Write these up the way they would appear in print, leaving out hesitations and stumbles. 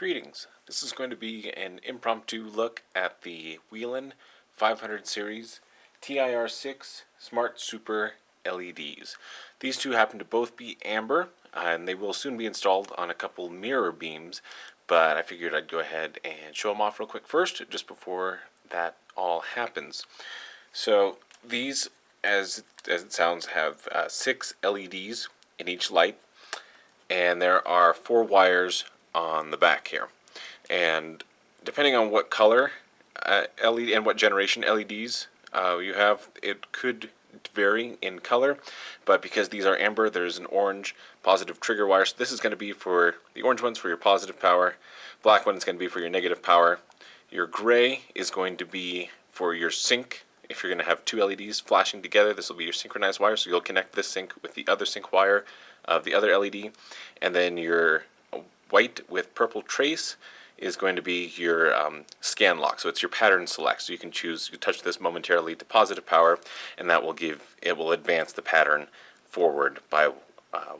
Greetings. This is going to be an impromptu look at the Whelen 500 series TIR6 Smart Super-LEDs. These two happen to both be amber, and they will soon be installed on a couple mirror beams, but I figured I'd go ahead and show them off real quick first, just before that all happens. So these, as it sounds, have 6 LEDs in each light, and there are 4 wires on the back here, and depending on what color LED and what generation LEDs you have, it could vary in color, but because these are amber, there's an orange positive trigger wire. So this is going to be for the orange ones for your positive power, black one is going to be for your negative power, your gray is going to be for your sync. If you're going to have 2 LEDs flashing together, this will be your synchronized wire, so you'll connect this sync with the other sync wire of the other LED, and then your white with purple trace is going to be your scan lock, so it's your pattern select. So you can choose, you touch this momentarily to positive power, and that will advance the pattern forward by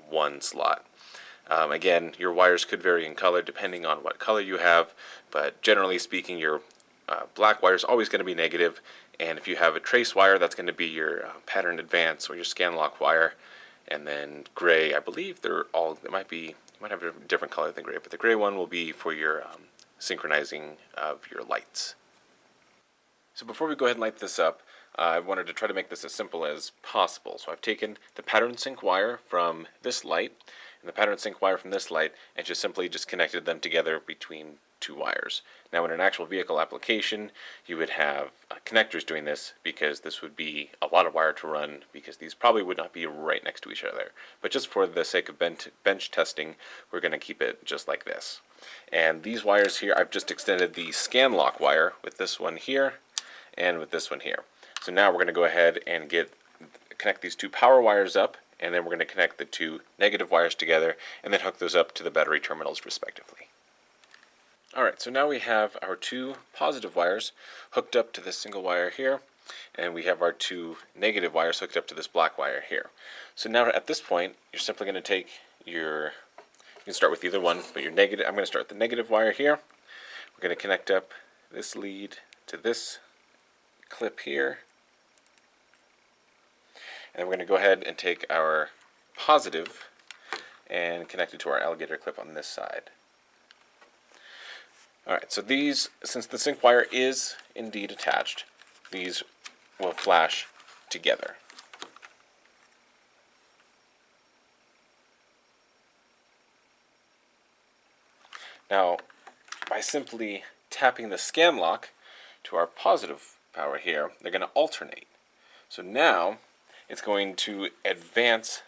1 slot. Again, your wires could vary in color depending on what color you have, but generally speaking, your black wire is always going to be negative, and if you have a trace wire, that's going to be your pattern advance or your scan lock wire. And then gray, I believe they're all, it might have a different color than gray, but the gray one will be for your synchronizing of your lights. So before we go ahead and light this up, I wanted to try to make this as simple as possible. So I've taken the pattern sync wire from this light and the pattern sync wire from this light and just simply connected them together between 2 wires. Now in an actual vehicle application, you would have connectors doing this, because this would be a lot of wire to run, because these probably would not be right next to each other. But just for the sake of bench testing, we're going to keep it just like this. And these wires here, I've just extended the scan lock wire with this one here and with this one here. So now we're going to go ahead and connect these 2 power wires up, and then we're going to connect the 2 negative wires together and then hook those up to the battery terminals respectively. Alright, so now we have our 2 positive wires hooked up to this single wire here, and we have our 2 negative wires hooked up to this black wire here. So now at this point, you're simply going to take you can start with either one, but your negative, I'm going to start with the negative wire here. We're going to connect up this lead to this clip here, and we're going to go ahead and take our positive and connect it to our alligator clip on this side. Alright, so these, since the sync wire is indeed attached, these will flash together. Now, by simply tapping the scan lock to our positive power here, they're going to alternate. So now, it's going to advance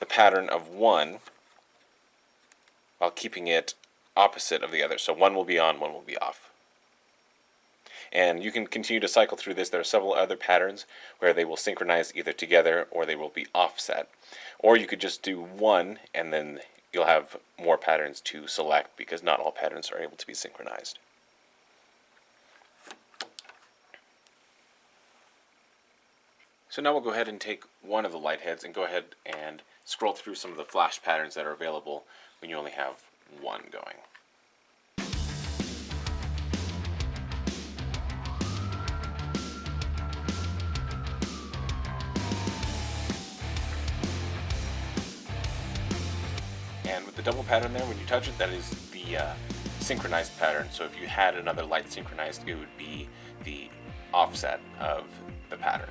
the pattern of one while keeping it opposite of the other. So one will be on, one will be off. And you can continue to cycle through this. There are several other patterns where they will synchronize either together or they will be offset. Or you could just do one and then you'll have more patterns to select, because not all patterns are able to be synchronized. So now we'll go ahead and take one of the light heads and go ahead and scroll through some of the flash patterns that are available when you only have one going. And with the double pattern there, when you touch it, that is the synchronized pattern. So if you had another light synchronized, it would be the offset of the pattern.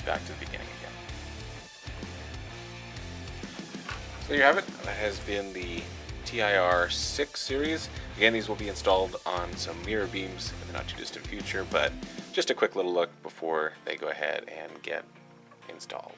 back to the beginning again. So there you have it. That has been the TIR6 series. Again, these will be installed on some mirror beams in the not too distant future, but just a quick little look before they go ahead and get installed.